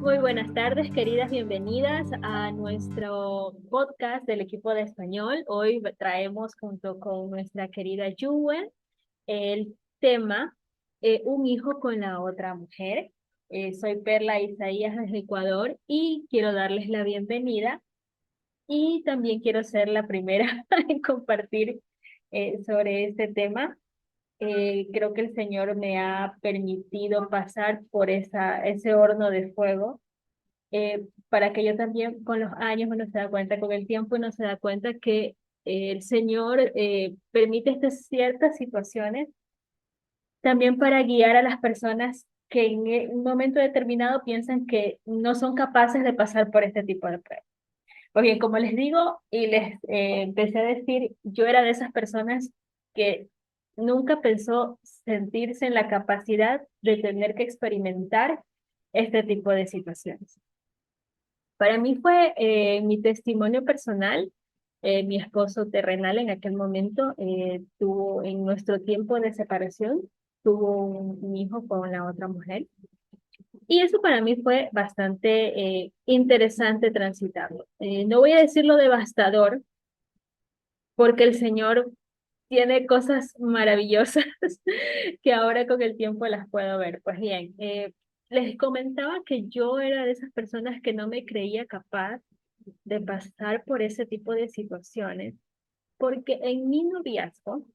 Muy buenas tardes, queridas, bienvenidas a nuestro podcast del equipo de español. Hoy traemos junto con nuestra querida Juen el tema Un hijo con la otra mujer. Soy Perla Isaías desde Ecuador y quiero darles la bienvenida y también quiero ser la primera en compartir sobre este tema. Creo que el Señor me ha permitido pasar por ese horno de fuego para que yo también con los años uno se da cuenta, con el tiempo uno se da cuenta que el Señor permite estas ciertas situaciones también para guiar a las personas que en un momento determinado piensan que no son capaces de pasar por este tipo de pruebas. Pues bien, como les digo y les empecé a decir, yo era de esas personas que nunca pensó sentirse en la capacidad de tener que experimentar este tipo de situaciones. Para mí fue mi testimonio personal. Mi esposo terrenal en aquel momento tuvo, en nuestro tiempo de separación, tuvo un hijo con la otra mujer. Y eso para mí fue bastante interesante transitarlo. No voy a decirlo devastador, porque el Señor tiene cosas maravillosas que ahora con el tiempo las puedo ver. Pues bien, les comentaba que yo era de esas personas que no me creía capaz de pasar por ese tipo de situaciones, porque en mi noviazgo,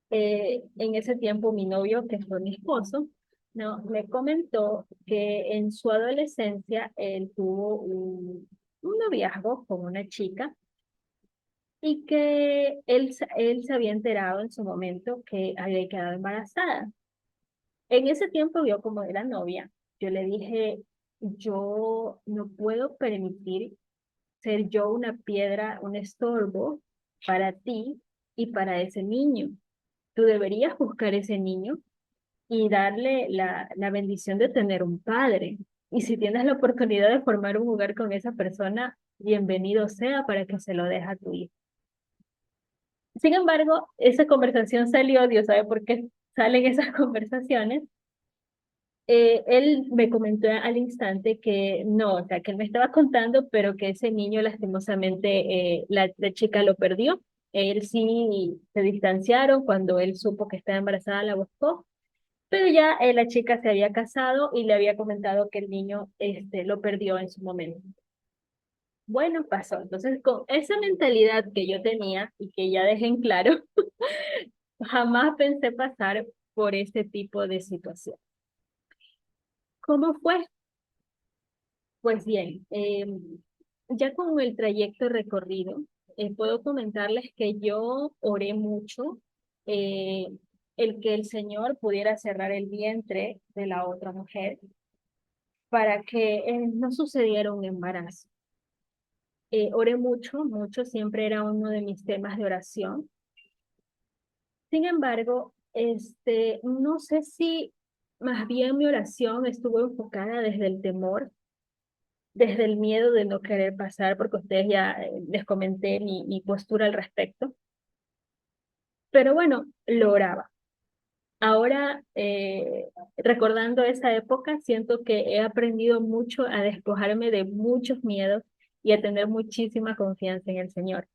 en ese tiempo mi novio, que fue mi esposo, no, me comentó que en su adolescencia él tuvo un noviazgo con una chica y que él se había enterado en su momento que había quedado embarazada. En ese tiempo yo como era novia, yo le dije, yo no puedo permitir ser yo una piedra, un estorbo para ti y para ese niño. Tú deberías buscar ese niño y darle la bendición de tener un padre. Y si tienes la oportunidad de formar un hogar con esa persona, bienvenido sea para que se lo deje a tu hijo. Sin embargo, esa conversación salió, Dios sabe por qué salen esas conversaciones. Él me comentó al instante que no, o sea, que él me estaba contando, pero que ese niño lastimosamente la chica lo perdió. Él sí se distanciaron cuando él supo que estaba embarazada, la buscó, pero ya la chica se había casado y le había comentado que el niño lo perdió en su momento. Bueno, pasó. Entonces, con esa mentalidad que yo tenía y que ya dejé en claro, jamás pensé pasar por ese tipo de situación. ¿Cómo fue? Pues bien, ya con el trayecto recorrido, puedo comentarles que yo oré mucho eh, el que el Señor pudiera cerrar el vientre de la otra mujer para que no sucediera un embarazo. Oré mucho, mucho, siempre era uno de mis temas de oración. Sin embargo, no sé si más bien mi oración estuvo enfocada desde el temor, desde el miedo de no querer pasar, porque ustedes ya les comenté mi postura al respecto. Pero bueno, lo oraba. Ahora, recordando esa época, siento que he aprendido mucho a despojarme de muchos miedos y a tener muchísima confianza en el Señor.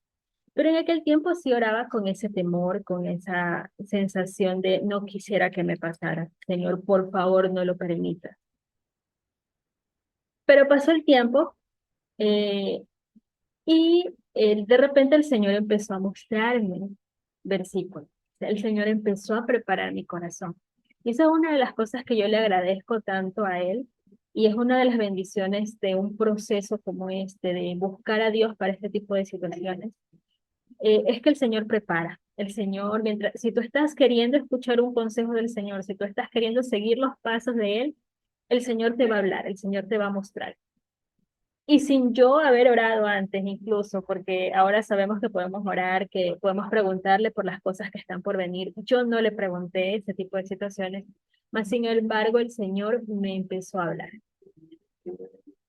Pero en aquel tiempo sí oraba con ese temor, con esa sensación de no quisiera que me pasara. Señor, por favor, no lo permita. Pero pasó el tiempo eh, y de repente el Señor empezó a mostrarme versículos. El Señor empezó a preparar mi corazón. Y esa es una de las cosas que yo le agradezco tanto a Él. Y es una de las bendiciones de un proceso como este, de buscar a Dios para este tipo de situaciones. Es que el Señor prepara. El Señor, mientras, si tú estás queriendo escuchar un consejo del Señor, si tú estás queriendo seguir los pasos de Él, el Señor te va a hablar, el Señor te va a mostrar. Y sin yo haber orado antes incluso, porque ahora sabemos que podemos orar, que podemos preguntarle por las cosas que están por venir. Yo no le pregunté ese tipo de situaciones, mas sin embargo el Señor me empezó a hablar.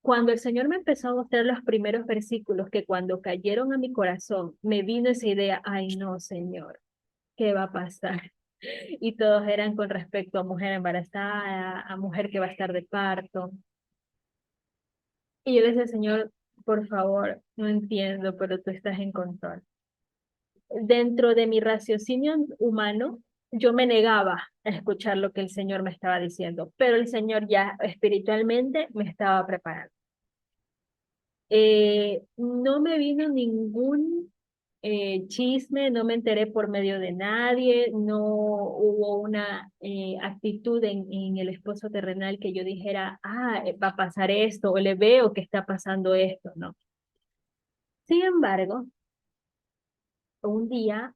Cuando el Señor me empezó a mostrar los primeros versículos, que cuando cayeron a mi corazón, me vino esa idea, ay no, Señor, ¿qué va a pasar? Y todos eran con respecto a mujer embarazada, a mujer que va a estar de parto. Y yo le decía, Señor, por favor, no entiendo, pero tú estás en control. Dentro de mi raciocinio humano, yo me negaba a escuchar lo que el Señor me estaba diciendo, pero el Señor ya espiritualmente me estaba preparando. No me vino ningún chisme, no me enteré por medio de nadie, no hubo una actitud en el esposo terrenal que yo dijera, va a pasar esto, o le veo que está pasando esto, ¿no? Sin embargo, un día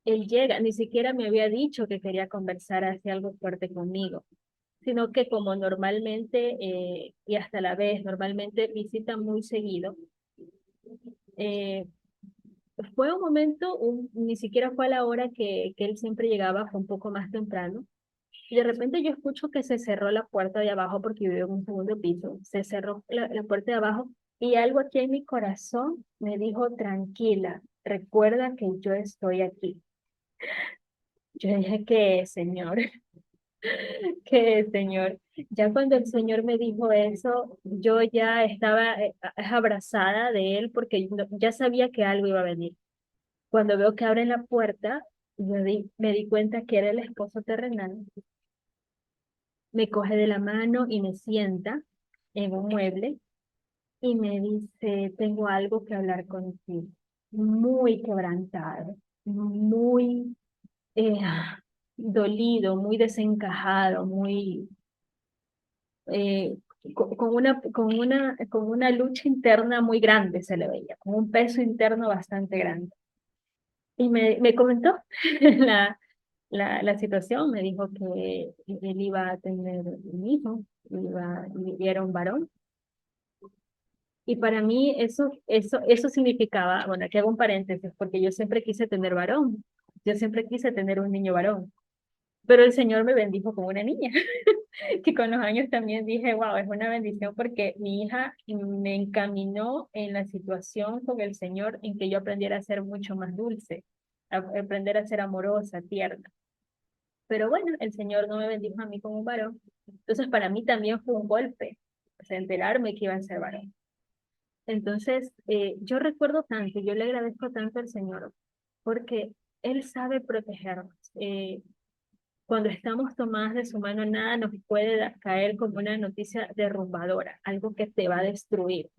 él llega, ni siquiera me había dicho que quería conversar hacia algo fuerte conmigo, sino que como normalmente, y hasta la vez, normalmente visita muy seguido, eh, fue un momento, ni siquiera fue a la hora que él siempre llegaba, fue un poco más temprano, y de repente yo escucho que se cerró la puerta de abajo porque vivo en un segundo piso, se cerró la puerta de abajo y algo aquí en mi corazón me dijo, tranquila, recuerda que yo estoy aquí. Yo dije, ¿qué, señor? ¿Qué, señor? Ya cuando el señor me dijo eso, yo ya estaba abrazada de él porque ya sabía que algo iba a venir. Cuando veo que abren la puerta, me di cuenta que era el esposo terrenal, me coge de la mano y me sienta en un mueble y me dice, tengo algo que hablar contigo. Muy quebrantado, muy eh, dolido, muy desencajado, muy eh, con una lucha interna muy grande se le veía, con un peso interno bastante grande. Y me comentó la situación, me dijo que él iba a tener un hijo, y era un varón. Y para mí eso significaba, bueno, aquí hago un paréntesis, porque yo siempre quise tener varón, yo siempre quise tener un niño varón, pero el Señor me bendijo con una niña, que con los años también dije, wow, es una bendición porque mi hija me encaminó en la situación con el Señor en que yo aprendiera a ser mucho más dulce, a aprender a ser amorosa, tierna. Pero bueno, el Señor no me bendijo a mí como un varón. Entonces para mí también fue un golpe, o sea, enterarme que iba a ser varón. Entonces, yo recuerdo tanto, yo le agradezco tanto al Señor, porque Él sabe protegernos. Cuando estamos tomadas de su mano, nada nos puede caer como una noticia derrumbadora, algo que te va a destruir.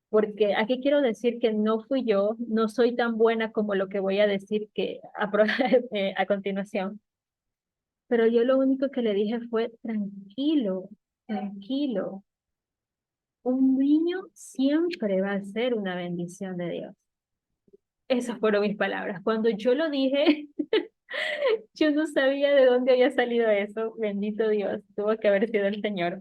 Porque aquí quiero decir que no fui yo, no soy tan buena como lo que voy a decir a continuación, pero yo lo único que le dije fue, tranquilo, tranquilo, un niño siempre va a ser una bendición de Dios. Esas fueron mis palabras. Cuando yo lo dije, yo no sabía de dónde había salido eso. Bendito Dios, tuvo que haber sido el Señor.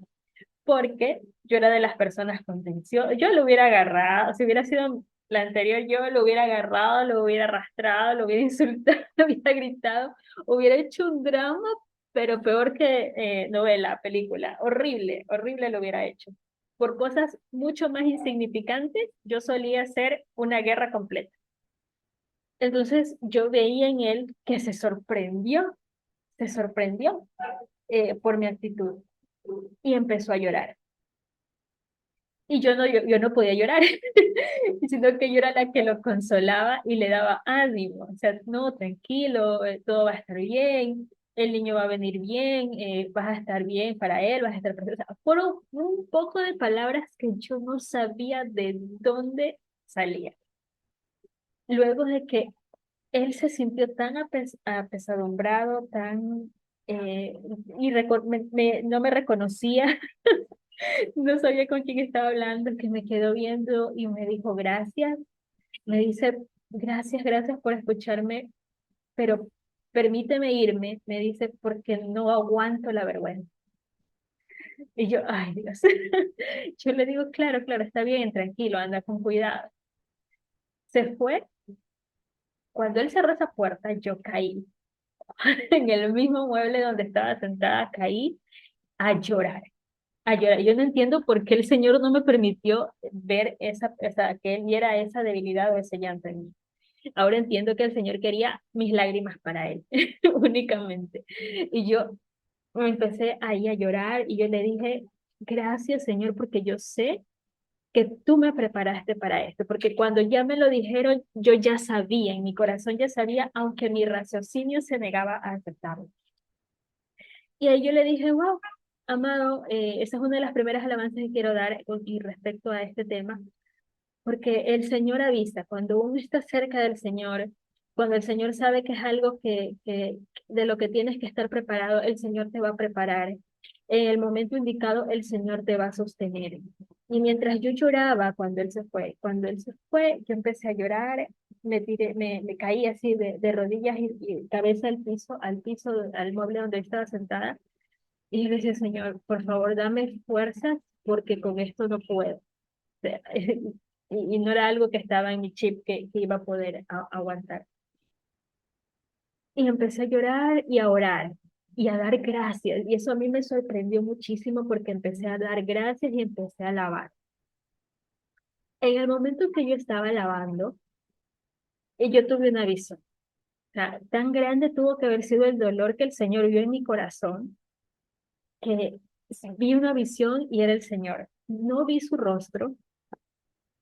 Porque yo era de las personas contenciosas. Yo lo hubiera agarrado, si hubiera sido la anterior, yo lo hubiera agarrado, lo hubiera arrastrado, lo hubiera insultado, lo hubiera gritado, hubiera hecho un drama, pero peor que novela, película. Horrible, horrible lo hubiera hecho. Por cosas mucho más insignificantes, yo solía hacer una guerra completa. Entonces yo veía en él que se sorprendió por mi actitud y empezó a llorar. Y yo no podía llorar, sino que yo era la que lo consolaba y le daba ánimo. O sea, no, tranquilo, todo va a estar bien, el niño va a venir bien, vas a estar bien para él, vas a estar perfecto. O sea, fueron un poco de palabras que yo no sabía de dónde salían. Luego de que él se sintió tan apesadumbrado, tan... no me reconocía, no sabía con quién estaba hablando, que me quedó viendo y me dijo gracias. Me dice, gracias, gracias por escucharme, pero permíteme irme, me dice, porque no aguanto la vergüenza. Y yo, ay Dios, yo le digo, claro, claro, está bien, tranquilo, anda con cuidado. Se fue, cuando él cerró esa puerta, yo caí en el mismo mueble donde estaba sentada, caí a llorar, a llorar. Yo no entiendo por qué el Señor no me permitió ver que él viera esa debilidad o ese llanto en mí. Ahora entiendo que el Señor quería mis lágrimas para él, únicamente. Y yo me empecé ahí a llorar y yo le dije, gracias Señor, porque yo sé que tú me preparaste para esto, porque cuando ya me lo dijeron, yo ya sabía, en mi corazón ya sabía, aunque mi raciocinio se negaba a aceptarlo. Y ahí yo le dije, wow, amado, esa es una de las primeras alabanzas que quiero dar y respecto a este tema, porque el Señor avisa, cuando uno está cerca del Señor, cuando el Señor sabe que es algo que de lo que tienes que estar preparado, el Señor te va a preparar. En el momento indicado, el Señor te va a sostener. Y mientras yo lloraba cuando Él se fue, yo empecé a llorar, me tiré, me caí así de rodillas y cabeza al piso, al mueble donde estaba sentada. Y yo le decía, Señor, por favor, dame fuerzas porque con esto no puedo sea, y no era algo que estaba en mi chip que iba a poder aguantar. Y empecé a llorar y a orar y a dar gracias. Y eso a mí me sorprendió muchísimo porque empecé a dar gracias y empecé a alabar. En el momento en que yo estaba alabando, yo tuve una visión. O sea, tan grande tuvo que haber sido el dolor que el Señor vio en mi corazón, que vi una visión y era el Señor. No vi su rostro,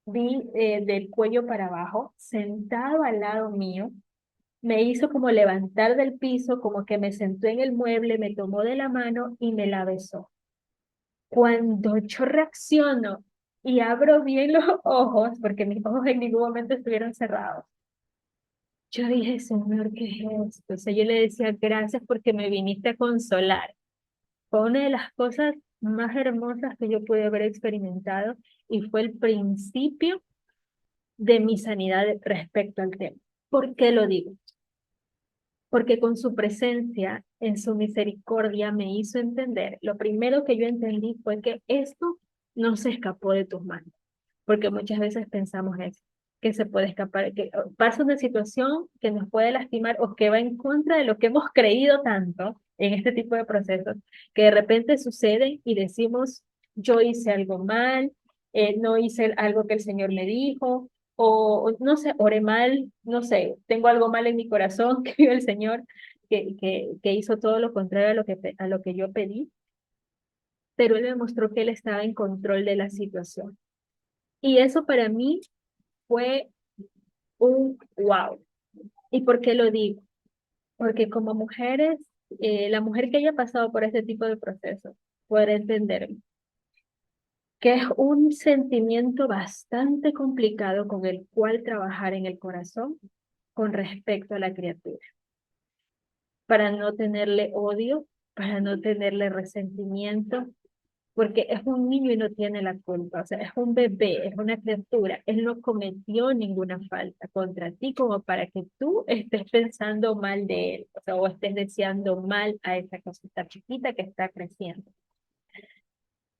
vi del cuello para abajo, sentado al lado mío, me hizo como levantar del piso, como que me sentó en el mueble, me tomó de la mano y me la besó. Cuando yo reacciono y abro bien los ojos, porque mis ojos en ningún momento estuvieron cerrados, yo dije, Señor, ¿qué es esto? O sea, yo le decía, gracias porque me viniste a consolar. Fue una de las cosas más hermosas que yo pude haber experimentado y fue el principio de mi sanidad respecto al tema. ¿Por qué lo digo? Porque con su presencia, en su misericordia, me hizo entender. Lo primero que yo entendí fue que esto no se escapó de tus manos, porque muchas veces pensamos eso, que se puede escapar, que pasa una situación que nos puede lastimar o que va en contra de lo que hemos creído tanto en este tipo de procesos, que de repente suceden y decimos, yo hice algo mal, no hice algo que el Señor me dijo, o no sé, oré mal, no sé, tengo algo mal en mi corazón que vio el Señor, que hizo todo lo contrario a lo que yo pedí, pero Él me mostró que Él estaba en control de la situación. Y eso para mí fue un wow. ¿Y por qué lo digo? Porque como mujeres, la mujer que haya pasado por este tipo de procesos puede entender que es un sentimiento bastante complicado con el cual trabajar en el corazón con respecto a la criatura, para no tenerle odio, para no tenerle resentimiento, porque es un niño y no tiene la culpa, o sea, es un bebé, es una criatura, él no cometió ninguna falta contra ti como para que tú estés pensando mal de él, o sea, o estés deseando mal a esa cosita chiquita que está creciendo.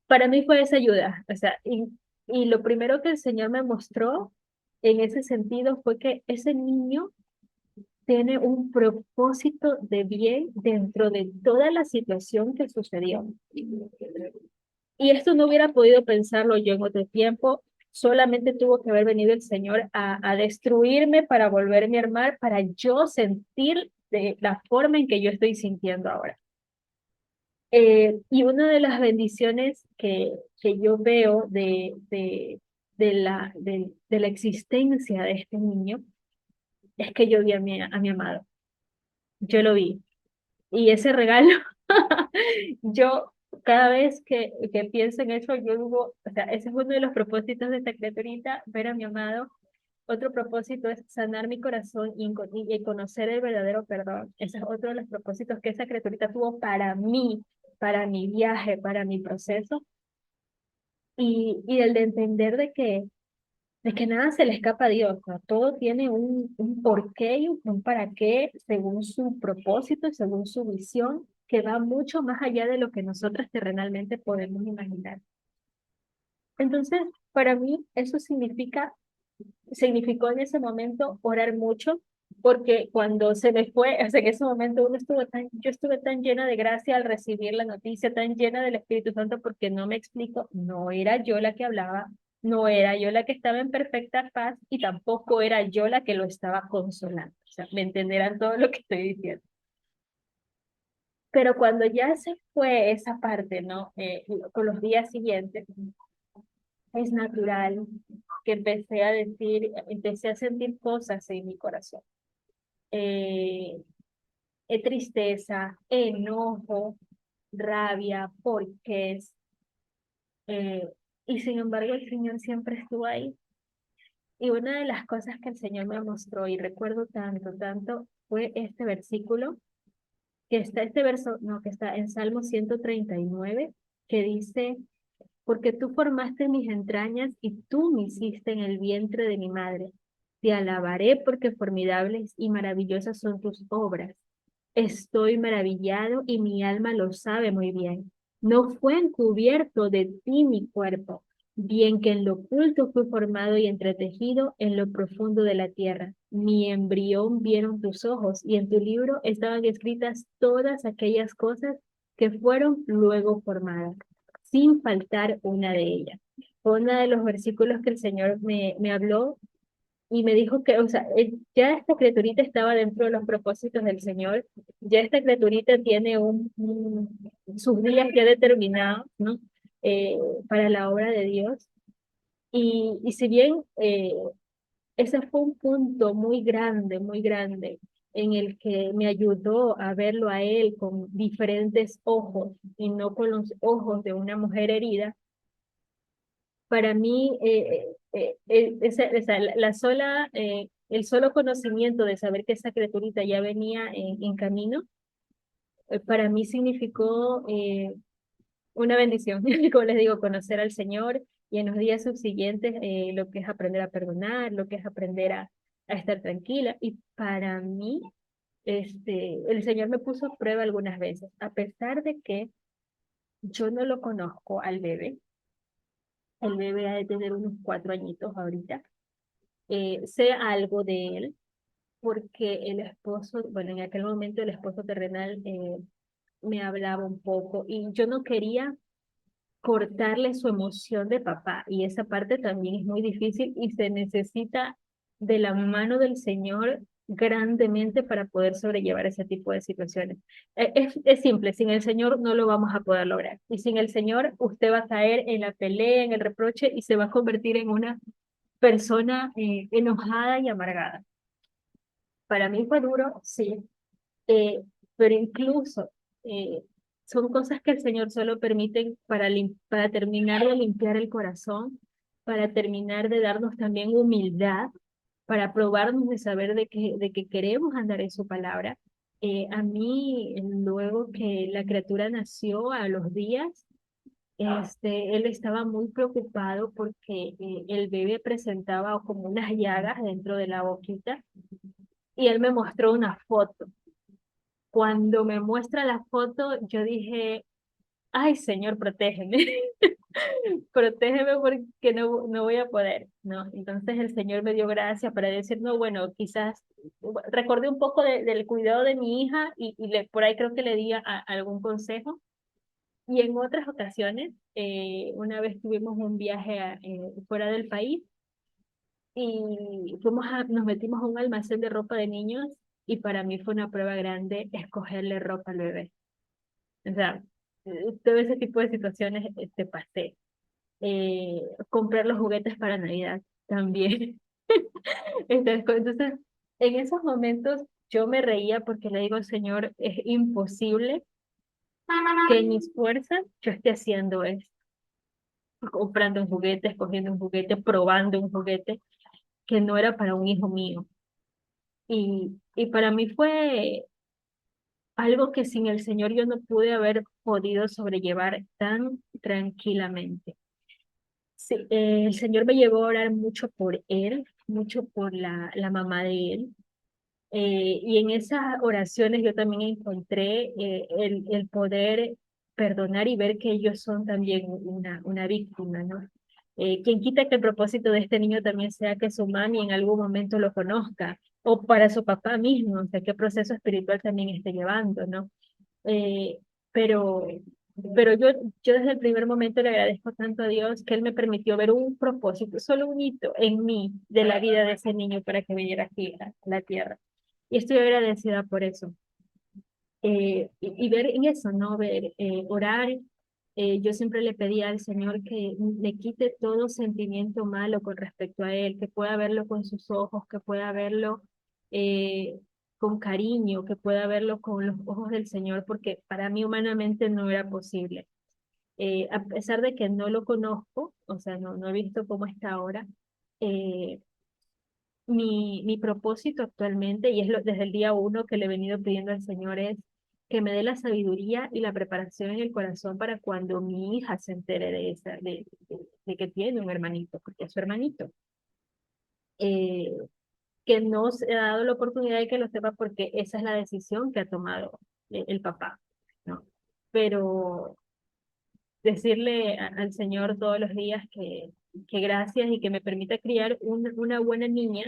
Para mí fue esa ayuda, o sea, y lo primero que el Señor me mostró en ese sentido fue que ese niño tiene un propósito de bien dentro de toda la situación que sucedió. Y esto no hubiera podido pensarlo yo en otro tiempo, solamente tuvo que haber venido el Señor a destruirme para volverme a armar, para yo sentir de la forma en que yo estoy sintiendo ahora. Y una de las bendiciones que yo veo de la existencia de este niño es que yo vi a mi amado, yo lo vi. Y ese regalo, yo cada vez que pienso en eso, yo digo, o sea, ese es uno de los propósitos de esta criaturita, ver a mi amado. Otro propósito es sanar mi corazón y conocer el verdadero perdón. Ese es otro de los propósitos que esa criaturita tuvo para mí, para mi viaje, para mi proceso. Y el de entender de que nada se le escapa a Dios, ¿no? Todo tiene un porqué y un para qué según su propósito y según su visión, que va mucho más allá de lo que nosotras terrenalmente podemos imaginar. Entonces, para mí eso significó en ese momento orar mucho, porque cuando se me fue, o sea, en ese momento yo estuve tan llena de gracia al recibir la noticia, tan llena del Espíritu Santo, porque no me explico, no era yo la que hablaba, no era yo la que estaba en perfecta paz y tampoco era yo la que lo estaba consolando. O sea, me entenderán todo lo que estoy diciendo. Pero cuando ya se fue esa parte, ¿no? Con los días siguientes, es natural que empecé a sentir cosas en mi corazón. Eh, Tristeza, enojo, rabia, porque eh, y sin embargo el Señor siempre estuvo ahí. Y una de las cosas que el Señor me mostró y recuerdo tanto, tanto, fue este versículo, que está este verso, no, que está en Salmo 139 que dice, porque tú formaste mis entrañas y tú me hiciste en el vientre de mi madre. Te alabaré porque formidables y maravillosas son tus obras. Estoy maravillado y mi alma lo sabe muy bien. No fue encubierto de ti mi cuerpo, bien que en lo oculto fue formado y entretejido en lo profundo de la tierra. Mi embrión vieron tus ojos y en tu libro estaban escritas todas aquellas cosas que fueron luego formadas, sin faltar una de ellas. Fue uno de los versículos que el Señor me habló y me dijo que, o sea, ya esta criaturita estaba dentro de los propósitos del Señor, ya esta criaturita tiene sus días ya determinados, ¿no? Para la obra de Dios. Y si bien ese fue un punto muy grande, en el que me ayudó a verlo a él con diferentes ojos y no con los ojos de una mujer herida, para mí, el solo conocimiento de saber que esa criaturita ya venía en camino, para mí significó una bendición, como les digo, conocer al Señor y en los días subsiguientes lo que es aprender a perdonar, lo que es aprender a estar tranquila. Y para mí, el Señor me puso a prueba algunas veces, a pesar de que yo no lo conozco al bebé. El bebé ha de tener unos 4 añitos ahorita. Sé algo de él, porque el esposo, bueno, en aquel momento el esposo terrenal me hablaba un poco y yo no quería cortarle su emoción de papá y esa parte también es muy difícil y se necesita de la mano del Señor grandemente para poder sobrellevar ese tipo de situaciones. Es simple, sin el Señor no lo vamos a poder lograr y sin el Señor usted va a caer en la pelea, en el reproche y se va a convertir en una persona enojada y amargada. Para mí fue duro, sí, eh, pero incluso eh, son cosas que el Señor solo permite para terminar de limpiar el corazón, para terminar de darnos también humildad, para probarnos de saber de que queremos andar en su palabra. A mí, luego que la criatura nació a los días, él estaba muy preocupado porque el bebé presentaba como unas llagas dentro de la boquita y él me mostró una foto. Cuando me muestra la foto, yo dije, ay, Señor, protégeme, protégeme porque no voy a poder, ¿no? Entonces el Señor me dio gracia para decir, no, bueno, quizás recordé un poco del cuidado de mi hija y por ahí creo que le di algún consejo. Y en otras ocasiones, una vez tuvimos un viaje fuera del país y nos metimos a un almacén de ropa de niños y para mí fue una prueba grande escogerle ropa al bebé. O sea, todo ese tipo de situaciones te pasé. Comprar los juguetes para Navidad también. Entonces, en esos momentos yo me reía porque le digo, Señor, es imposible que en mis fuerzas yo esté haciendo esto, comprando un juguete, escogiendo un juguete, probando un juguete que no era para un hijo mío. Y para mí fue algo que sin el Señor yo no pude haber podido sobrellevar tan tranquilamente. Sí, el Señor me llevó a orar mucho por él, mucho por la mamá de él. Y en esas oraciones yo también encontré el poder perdonar y ver que ellos son también una víctima, ¿no? Quien quita que el propósito de este niño también sea que su mami en algún momento lo conozca, o para su papá mismo, o sea, qué proceso espiritual también esté llevando, ¿no? Eh, pero yo desde el primer momento le agradezco tanto a Dios que Él me permitió ver un propósito, solo un hito en mí de la vida de ese niño para que viniera aquí a la tierra. Y estoy agradecida por eso. y ver en eso, ¿no? Ver, orar. Yo siempre le pedí al Señor que le quite todo sentimiento malo con respecto a Él, que pueda verlo con sus ojos, que pueda verlo eh, con cariño, que pueda verlo con los ojos del Señor, porque para mí humanamente no era posible. A pesar de que no lo conozco, o sea, no he visto cómo está ahora, eh, mi propósito actualmente, y es desde el día uno que le he venido pidiendo al Señor, es que me dé la sabiduría y la preparación en el corazón para cuando mi hija se entere de que tiene un hermanito, porque es su hermanito. Eh, que no se ha dado la oportunidad de que lo sepa porque esa es la decisión que ha tomado el papá, ¿no? Pero decirle al Señor todos los días que gracias y que me permita criar una buena niña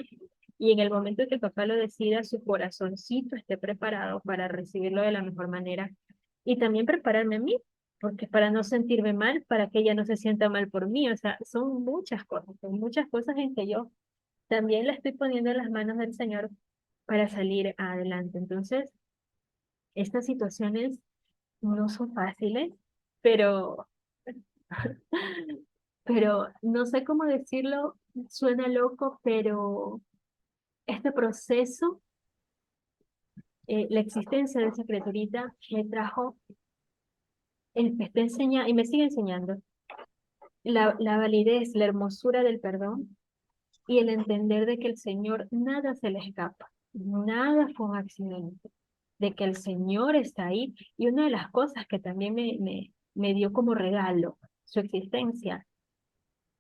y en el momento en que el papá lo decida, su corazoncito esté preparado para recibirlo de la mejor manera y también prepararme a mí, porque para no sentirme mal, para que ella no se sienta mal por mí, o sea, son muchas cosas en que yo también la estoy poniendo en las manos del Señor para salir adelante. Entonces, estas situaciones no son fáciles, pero pero no sé cómo decirlo, suena loco, pero este proceso, la existencia de esa criaturita me trajo, me está enseñando y me sigue enseñando la validez, la hermosura del perdón y el entender de que el Señor nada se le escapa, nada fue un accidente, de que el Señor está ahí. Y una de las cosas que también me dio como regalo su existencia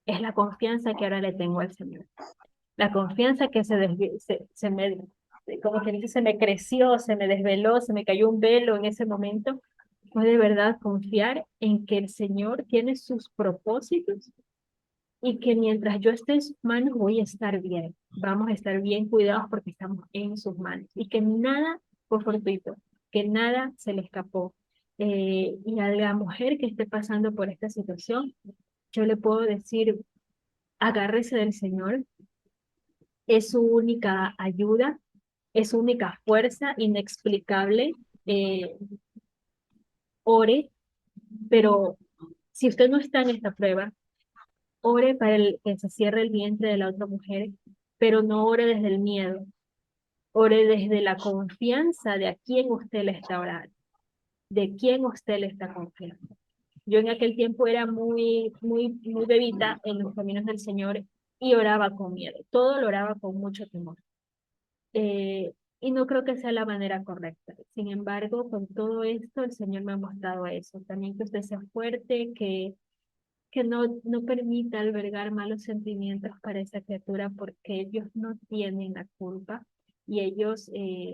es la confianza que ahora le tengo al Señor. La confianza que se me, como que dice, se me creció, se me desveló, se me cayó un velo en ese momento, fue de verdad confiar en que el Señor tiene sus propósitos y que mientras yo esté en sus manos voy a estar bien. Vamos a estar bien cuidados porque estamos en sus manos y que nada fue fortuito, que nada se le escapó. Y a la mujer que esté pasando por esta situación, yo le puedo decir, agárrese del Señor, es su única ayuda, es su única fuerza inexplicable. Eh, ore, pero si usted no está en esta prueba, ore para que se cierre el vientre de la otra mujer, pero no ore desde el miedo, ore desde la confianza de a quién usted le está orando, de quién usted le está confiando. Yo en aquel tiempo era muy bebita en los caminos del Señor y oraba con miedo, todo lo oraba con mucho temor. Y no creo que sea la manera correcta. Sin embargo, con todo esto, el Señor me ha mostrado eso. También que usted sea fuerte, que no permita albergar malos sentimientos para esa criatura porque ellos no tienen la culpa. Y ellos,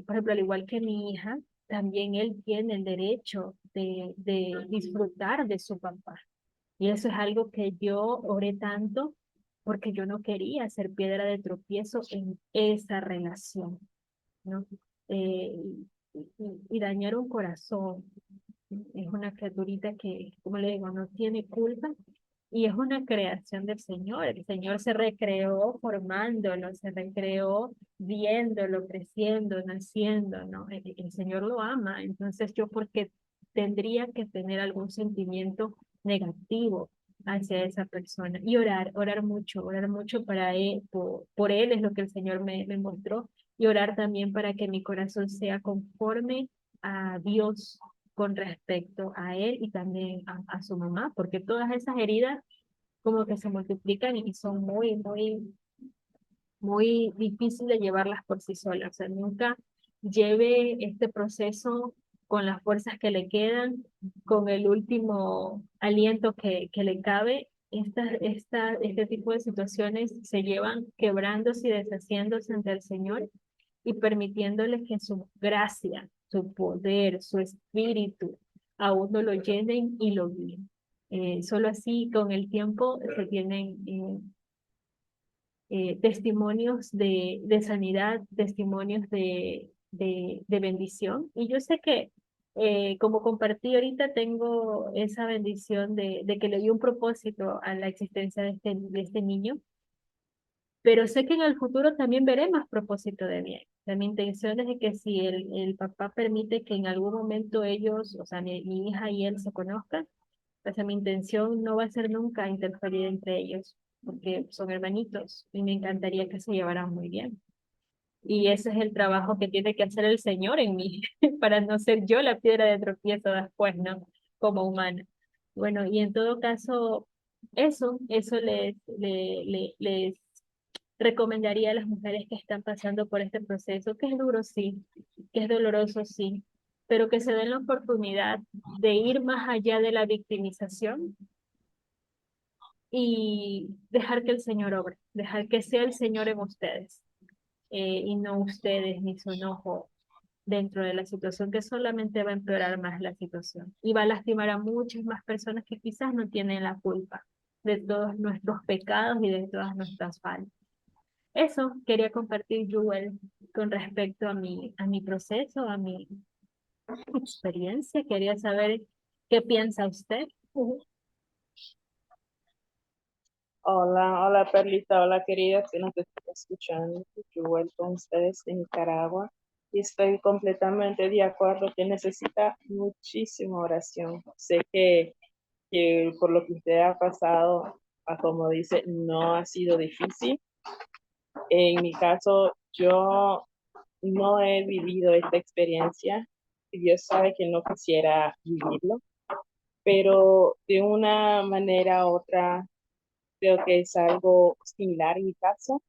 por ejemplo, al igual que mi hija, también él tiene el derecho de disfrutar de su papá. Y eso es algo que yo oré tanto porque yo no quería ser piedra de tropiezo en esa relación, ¿no? Eh, y dañar un corazón. Es una criaturita que, como le digo, no tiene culpa y es una creación del Señor. El Señor se recreó formándolo, se recreó viéndolo, creciendo, naciendo, ¿no? El Señor lo ama. Entonces yo, porque tendría que tener algún sentimiento negativo hacia esa persona y orar mucho para él, por él es lo que el Señor me mostró y orar también para que mi corazón sea conforme a Dios con respecto a él y también a su mamá, porque todas esas heridas como que se multiplican y son muy difíciles de llevarlas por sí solas. O sea, nunca lleve este proceso con las fuerzas que le quedan, con el último aliento que le cabe. Este tipo de situaciones se llevan quebrándose y deshaciéndose ante el Señor y permitiéndole que su gracia, su poder, su espíritu a uno lo llenen y lo guíen. Solo así, con el tiempo, se tienen testimonios de sanidad, testimonios de bendición. Y yo sé que, como compartí ahorita, tengo esa bendición de que le di un propósito a la existencia de este niño pero sé que en el futuro también veré más propósito de bien. O sea, mi intención es de que si el papá permite que en algún momento ellos, o sea, mi hija y él se conozcan, o sea, mi intención no va a ser nunca interferir entre ellos, porque son hermanitos y me encantaría que se llevaran muy bien. Y ese es el trabajo que tiene que hacer el Señor en mí, para no ser yo la piedra de tropiezo después, ¿no? Como humana. Bueno, y en todo caso, eso les recomendaría a las mujeres que están pasando por este proceso, que es duro, sí, que es doloroso, sí, pero que se den la oportunidad de ir más allá de la victimización y dejar que el Señor obre, dejar que sea el Señor en ustedes, y no ustedes ni su enojo dentro de la situación, que solamente va a empeorar más la situación y va a lastimar a muchas más personas que quizás no tienen la culpa de todos nuestros pecados y de todas nuestras faltas. Eso quería compartir, Joel, con respecto a mi proceso, a mi experiencia. Quería saber qué piensa usted. Hola, hola Perlita, hola querida, que nos está escuchando. Yo vuelvo con ustedes de Nicaragua y estoy completamente de acuerdo que necesita muchísima oración. Sé que por lo que usted ha pasado, como dice, no ha sido difícil. En mi caso, yo no he vivido esta experiencia y Dios sabe que no quisiera vivirlo, pero de una manera u otra creo que es algo similar en mi caso.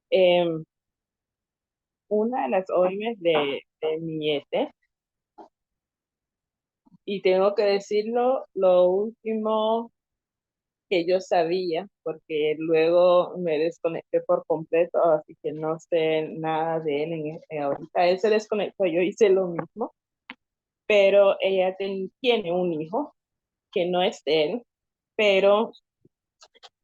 Eh, una de las OIMES de mi niete, y tengo que decirlo, lo último que yo sabía, porque luego me desconecté por completo, así que no sé nada de él ahorita. Él se desconectó, yo hice lo mismo, pero ella tiene un hijo que no es de él, pero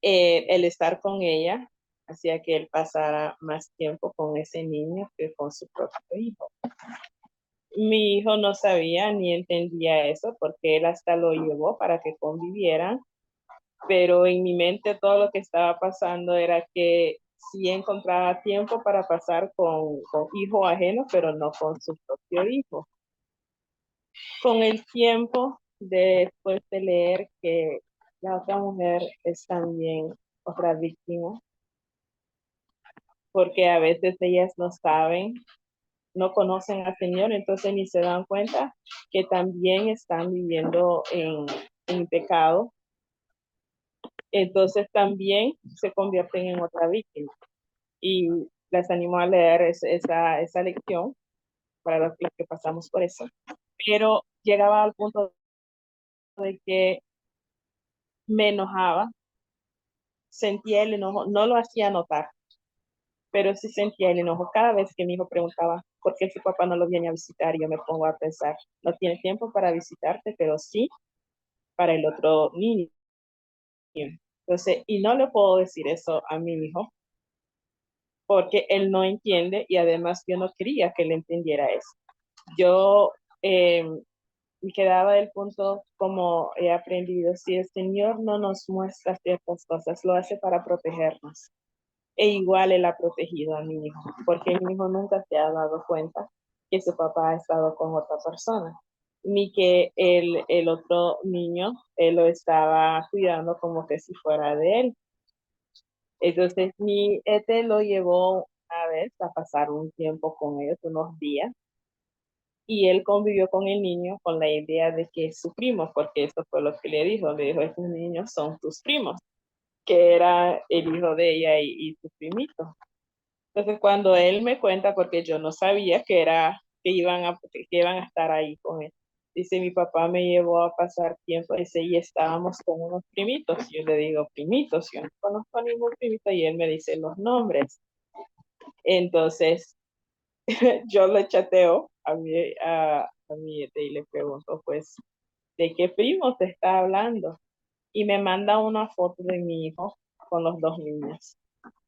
el estar con ella hacía que él pasara más tiempo con ese niño que con su propio hijo. Mi hijo no sabía ni entendía eso porque él hasta lo llevó para que convivieran, pero en mi mente todo lo que estaba pasando era que sí encontraba tiempo para pasar con hijo ajeno, pero no con su propio hijo. Con el tiempo, después de leer que la otra mujer es también otra víctima, porque a veces ellas no saben, no conocen al Señor, entonces ni se dan cuenta que también están viviendo en pecado, entonces también se convierten en otra víctima. Y les animo a leer esa lección para los que pasamos por eso. Pero llegaba al punto de que me enojaba, sentía el enojo, no lo hacía notar, pero sí sentía el enojo cada vez que mi hijo preguntaba por qué su papá no lo viene a visitar y yo me pongo a pensar, no tiene tiempo para visitarte, pero sí para el otro niño. Entonces, y no le puedo decir eso a mi hijo porque él no entiende y además yo no quería que él entendiera eso. Yo me quedaba del punto como he aprendido, si el Señor no nos muestra ciertas cosas, lo hace para protegernos. E igual él ha protegido a mi hijo, porque mi hijo nunca se ha dado cuenta que su papá ha estado con otra persona, ni que el otro niño él lo estaba cuidando como que si fuera de él. Entonces mi Ete lo llevó una vez a pasar un tiempo con ellos, unos días, y él convivió con el niño con la idea de que es su primo, porque eso fue lo que le dijo, estos niños son tus primos, que era el hijo de ella y su primito. Entonces, cuando él me cuenta, porque yo no sabía que iban a estar ahí con él, dice, mi papá me llevó a pasar tiempo, dice, y estábamos con unos primitos. Yo le digo, primitos, yo no conozco a ningún primito, y él me dice los nombres. Entonces, yo le chateo a mi y le pregunto, pues, ¿de qué primo te está hablando? Y me manda una foto de mi hijo con los dos niños.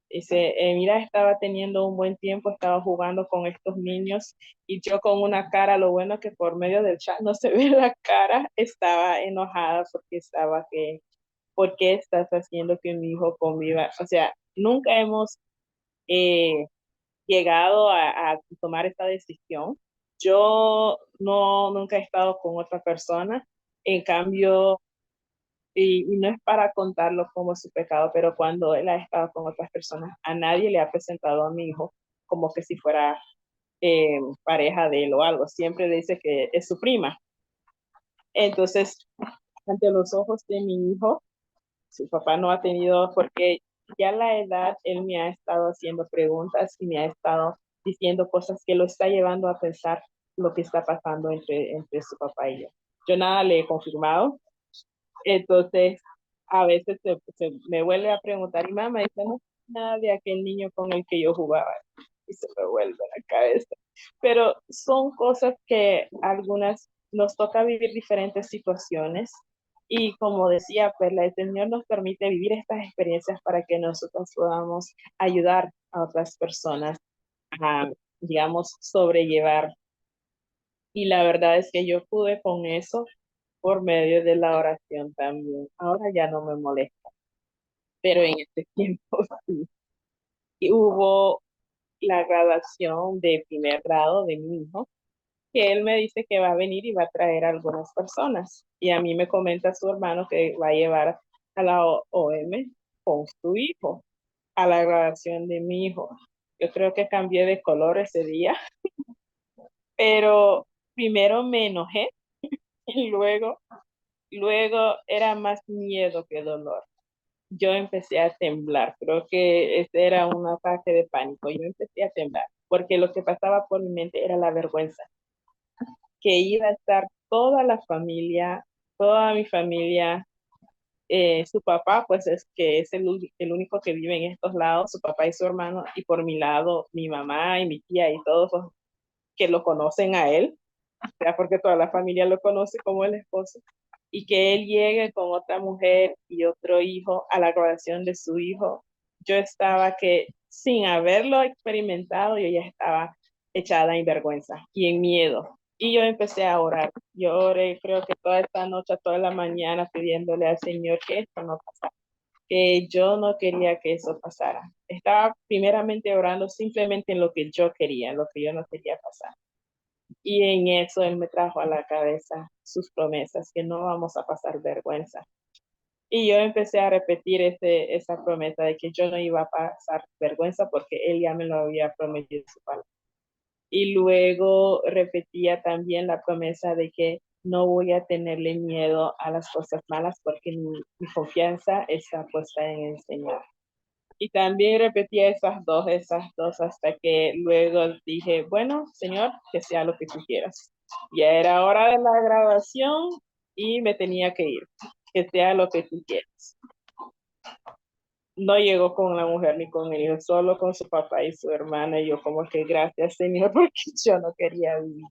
Dice, mira, estaba teniendo un buen tiempo, estaba jugando con estos niños y yo con una cara, lo bueno que por medio del chat no se ve la cara, estaba enojada porque ¿por qué estás haciendo que mi hijo conviva? O sea, nunca hemos llegado a tomar esta decisión. Yo nunca he estado con otra persona, en cambio, y no es para contarlo como su pecado, pero cuando él ha estado con otras personas, a nadie le ha presentado a mi hijo como que si fuera pareja de él o algo, siempre le dice que es su prima. Entonces, ante los ojos de mi hijo, su papá no ha tenido, porque ya a la edad, él me ha estado haciendo preguntas y me ha estado diciendo cosas que lo está llevando a pensar lo que está pasando entre su papá y yo. Yo nada le he confirmado, entonces a veces me vuelve a preguntar y mamá dice, no, nada de aquel niño con el que yo jugaba y se me vuelve a la cabeza. Pero son cosas que algunas nos toca vivir diferentes situaciones y como decía Perla, el Señor nos permite vivir estas experiencias para que nosotros podamos ayudar a otras personas a, digamos, sobrellevar. Y la verdad es que yo pude con eso por medio de la oración también. Ahora ya no me molesta, pero en este tiempo sí. Y hubo la graduación de primer grado de mi hijo, que él me dice que va a venir y va a traer a algunas personas. Y a mí me comenta su hermano que va a llevar a la OM con su hijo a la graduación de mi hijo. Yo creo que cambié de color ese día, pero primero me enojé y luego era más miedo que dolor. Yo empecé a temblar, creo que ese era un ataque de pánico. Yo empecé a temblar porque lo que pasaba por mi mente era la vergüenza que iba a estar toda mi familia, su papá, pues es que es el único que vive en estos lados, su papá y su hermano, y por mi lado, mi mamá y mi tía y todos los que lo conocen a él, ya porque toda la familia lo conoce como el esposo, y que él llegue con otra mujer y otro hijo a la graduación de su hijo. Yo estaba que sin haberlo experimentado, yo ya estaba echada en vergüenza y en miedo. Y yo empecé a orar. Yo oré, creo que toda esta noche, toda la mañana, pidiéndole al Señor que esto no pasara, que yo no quería que eso pasara. Estaba primeramente orando simplemente en lo que yo quería, en lo que yo no quería pasar. Y en eso Él me trajo a la cabeza sus promesas, que no vamos a pasar vergüenza. Y yo empecé a repetir esa promesa de que yo no iba a pasar vergüenza porque Él ya me lo había prometido en su palabra. Y luego repetía también la promesa de que no voy a tenerle miedo a las cosas malas porque mi confianza está puesta en el Señor. Y también repetía esas dos, hasta que luego dije, bueno, Señor, que sea lo que tú quieras. Ya era hora de la graduación y me tenía que ir, que sea lo que tú quieras. No llegó con la mujer ni con el hijo, solo con su papá y su hermana. Y yo como que gracias, Señor, porque yo no quería vivir.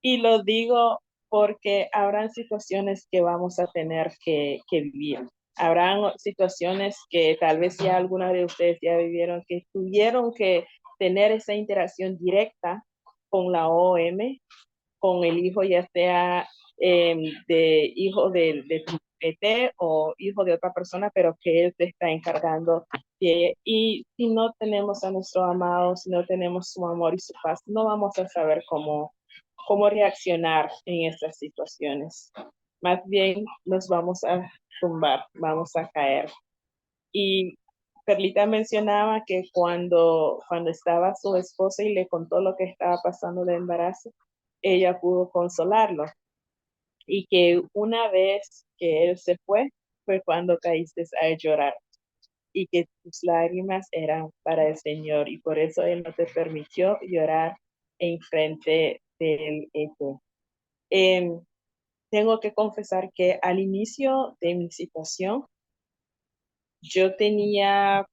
Y lo digo porque habrán situaciones que vamos a tener que vivir. Habrán situaciones que tal vez ya alguna de ustedes ya vivieron, que tuvieron que tener esa interacción directa con la OM, con el hijo, ya sea de hijo de tu PT o hijo de otra persona, pero que él te está encargando. Y si no tenemos a nuestro amado, si no tenemos su amor y su paz, no vamos a saber cómo reaccionar en estas situaciones. Más bien nos vamos a tumbar, vamos a caer. Y Perlita mencionaba que cuando estaba su esposa y le contó lo que estaba pasando de embarazo, ella pudo consolarlo. Y que una vez que él se fue cuando caíste a llorar. Y que tus lágrimas eran para el Señor. Y por eso Él no te permitió llorar en frente del eco. Tengo que confesar que al inicio de mi situación, yo tenía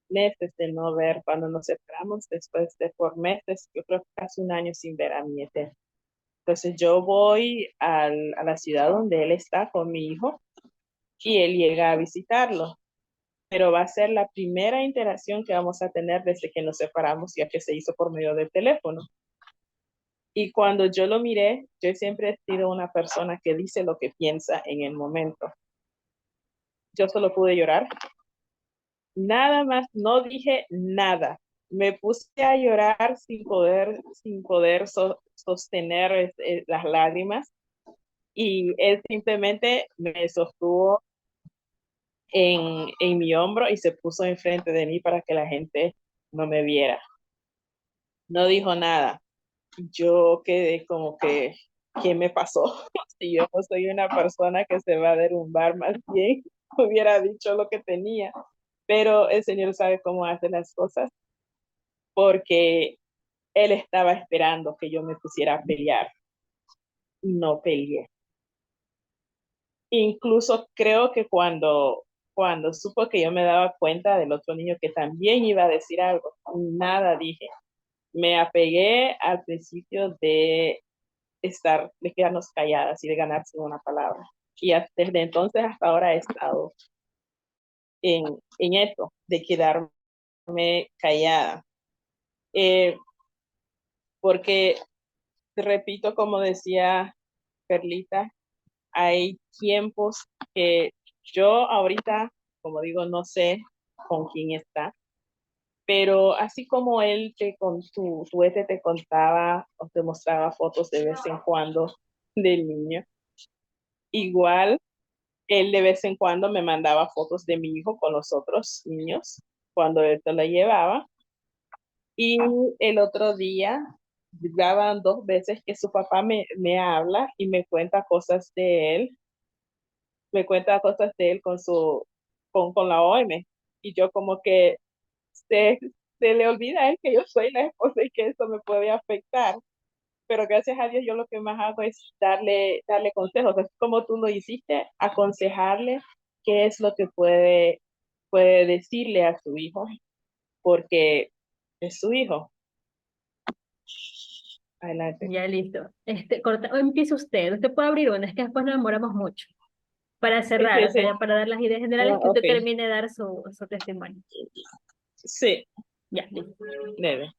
meses de no ver cuando nos separamos, después de por meses, yo creo que casi un año sin ver a mi eterno. Entonces yo voy a la ciudad donde él está con mi hijo y él llega a visitarlo, pero va a ser la primera interacción que vamos a tener desde que nos separamos, ya que se hizo por medio del teléfono. Y cuando yo lo miré, yo siempre he sido una persona que dice lo que piensa en el momento. Yo solo pude llorar, nada más, no dije nada. Me puse a llorar sin poder sostener las lágrimas y él simplemente me sostuvo en mi hombro y se puso enfrente de mí para que la gente no me viera. No dijo nada. Yo quedé como que, ¿qué me pasó? Si yo no soy una persona que se va a derrumbar, más bien hubiera dicho lo que tenía. Pero el Señor sabe cómo hace las cosas, porque Él estaba esperando que yo me pusiera a pelear. No peleé. Incluso creo que cuando supo que yo me daba cuenta del otro niño que también iba a decir algo, nada dije. Me apegué al principio de quedarnos calladas y de ganar sin una palabra. Y desde entonces hasta ahora he estado en esto, de quedarme callada. Eh, porque, repito, como decía Perlita, hay tiempos que yo ahorita, como digo, no sé con quién está, pero así como él con su te contaba o te mostraba fotos de vez en cuando del niño, igual él de vez en cuando me mandaba fotos de mi hijo con los otros niños cuando él se lo llevaba. Y el otro día, graban 2 veces que su papá me habla y me cuenta cosas de él, me cuenta cosas de él con la OM. Y yo como que se, se le olvida a él que yo soy la esposa y que eso me puede afectar. Pero gracias a Dios yo lo que más hago es darle consejos, así como tú lo hiciste, aconsejarle qué es lo que puede decirle a su hijo, porque es su hijo. Adelante. Ya listo. O empieza usted. Usted puede abrir una, es que después nos demoramos mucho. Para cerrar, Sí, o sea, sí. ya para dar las ideas generales que Ok. usted termine de dar su testimonio. Sí, Ya, listo. debe.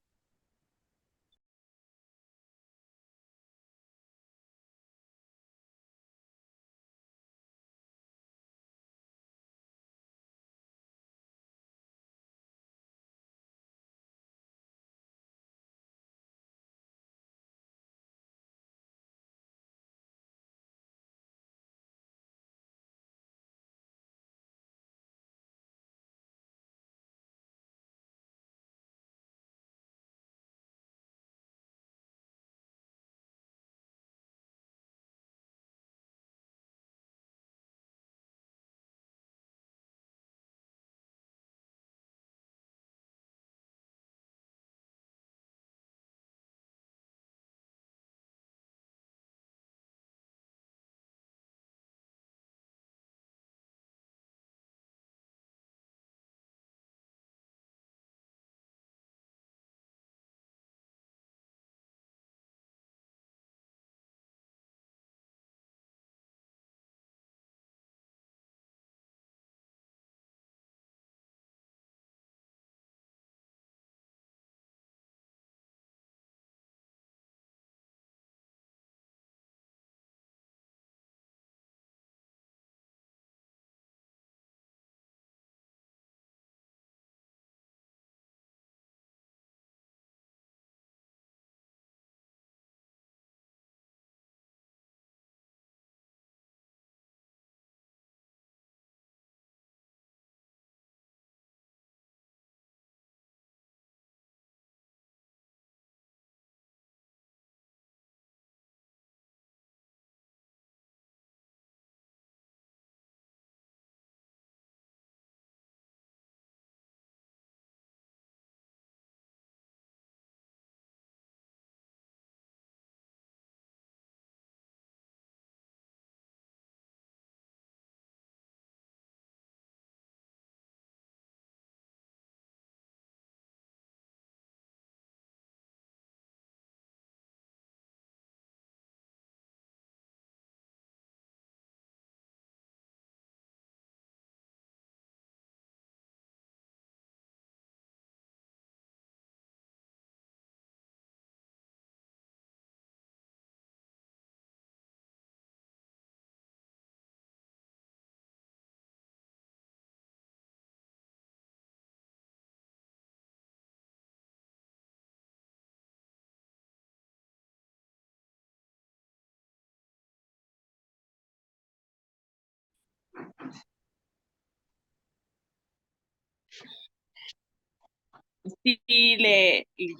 Sí,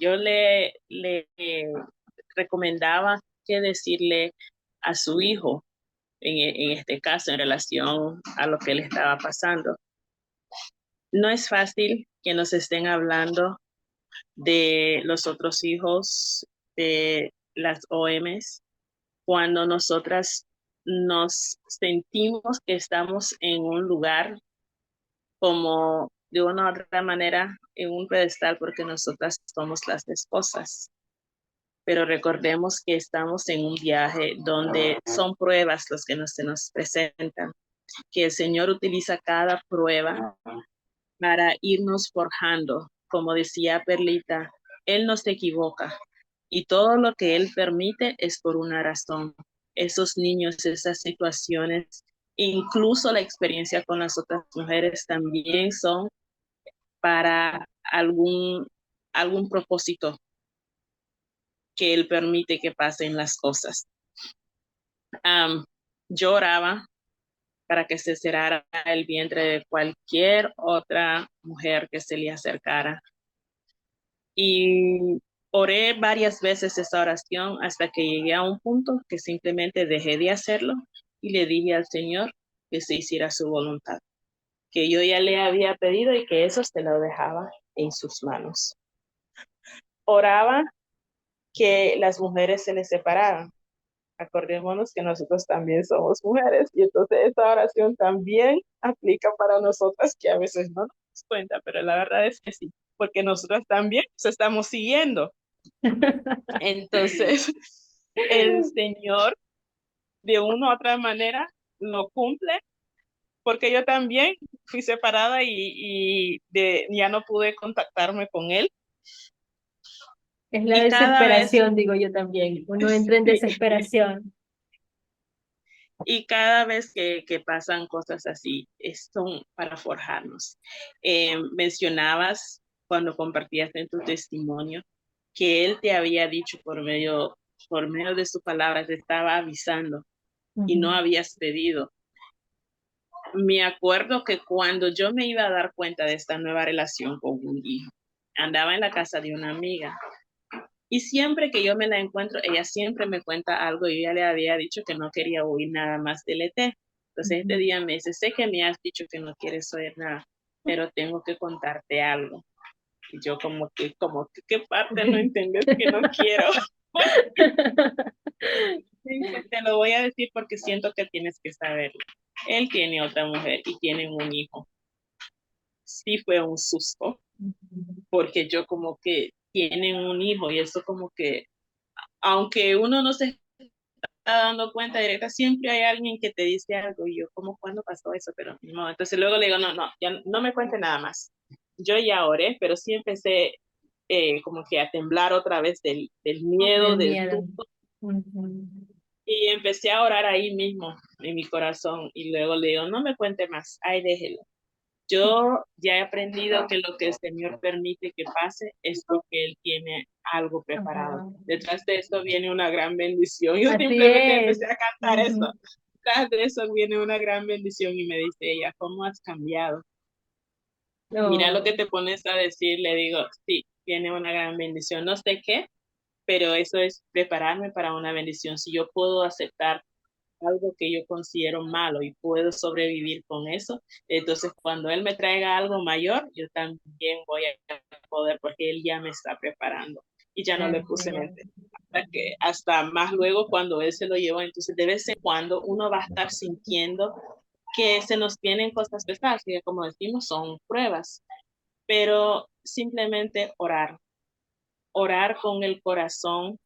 yo le recomendaba que decirle a su hijo, en este caso, en relación a lo que le estaba pasando. No es fácil que nos estén hablando de los otros hijos de las OMs cuando nosotras nos sentimos que estamos en un lugar como de una u otra manera en un pedestal porque nosotras somos las esposas. Pero recordemos que estamos en un viaje donde son pruebas los que se nos presentan, que el Señor utiliza cada prueba para irnos forjando. Como decía Perlita, Él no se equivoca y todo lo que Él permite es por una razón. Esos niños, esas situaciones, incluso la experiencia con las otras mujeres también son para algún propósito que Él permite que pasen las cosas. Yo oraba para que se cerrara el vientre de cualquier otra mujer que se le acercara. Y oré varias veces esa oración hasta que llegué a un punto que simplemente dejé de hacerlo y le dije al Señor que se hiciera su voluntad, que yo ya le había pedido y que eso se lo dejaba en sus manos. Oraba que las mujeres se les separaran. Acordémonos que nosotros también somos mujeres y entonces esta oración también aplica para nosotras que a veces no nos damos cuenta, pero la verdad es que sí, porque nosotras también nos estamos siguiendo. Entonces, el Señor de una u otra manera lo cumple, porque yo también fui separada y ya no pude contactarme con él. Es la Y cada vez, desesperación, digo yo también. Uno entra en sí, desesperación. y cada vez que pasan cosas así, son para forjarnos. Mencionabas cuando compartías en tu testimonio que él te había dicho por medio de sus palabras, te estaba avisando y no habías pedido. Me acuerdo que cuando yo me iba a dar cuenta de esta nueva relación con un hijo, andaba en la casa de una amiga y siempre que yo me la encuentro, ella siempre me cuenta algo y yo ya le había dicho que no quería oír nada más del ET. Entonces este día me dice, sé que me has dicho que no quieres oír nada, pero tengo que contarte algo. Y yo ¿qué parte no entiendes que no quiero? Dice, te lo voy a decir porque siento que tienes que saberlo. Él tiene otra mujer y tienen un hijo. Sí fue un susto, porque yo como que tienen un hijo y eso como que, aunque uno no se está dando cuenta directa, siempre hay alguien que te dice algo y yo como, ¿cuándo pasó eso? Pero no, entonces luego le digo, no, ya no me cuente nada más. Yo ya oré, pero sí empecé como que a temblar otra vez del miedo, Del del miedo. susto. Y empecé a orar ahí mismo en mi corazón y luego le digo, no me cuente más, ahí déjelo. Yo ya he aprendido que lo que el Señor permite que pase es porque Él tiene algo preparado. Ajá. Detrás de eso viene una gran bendición. Yo Así simplemente es. empecé a cantar eso. Detrás de eso viene una gran bendición y me dice ella, ¿cómo has cambiado? Mira lo que No. te pones a decir, le digo, sí, viene una gran bendición. No sé qué, pero eso es prepararme para una bendición. Si yo puedo aceptar algo que yo considero malo y puedo sobrevivir con eso, entonces cuando Él me traiga algo mayor, yo también voy a poder porque Él ya me está preparando y ya no le Así puse es. mente. Hasta más luego cuando Él se lo llevó, entonces de vez en cuando uno va a estar sintiendo que se nos vienen cosas pesadas, que como decimos son pruebas, pero simplemente orar con el corazón,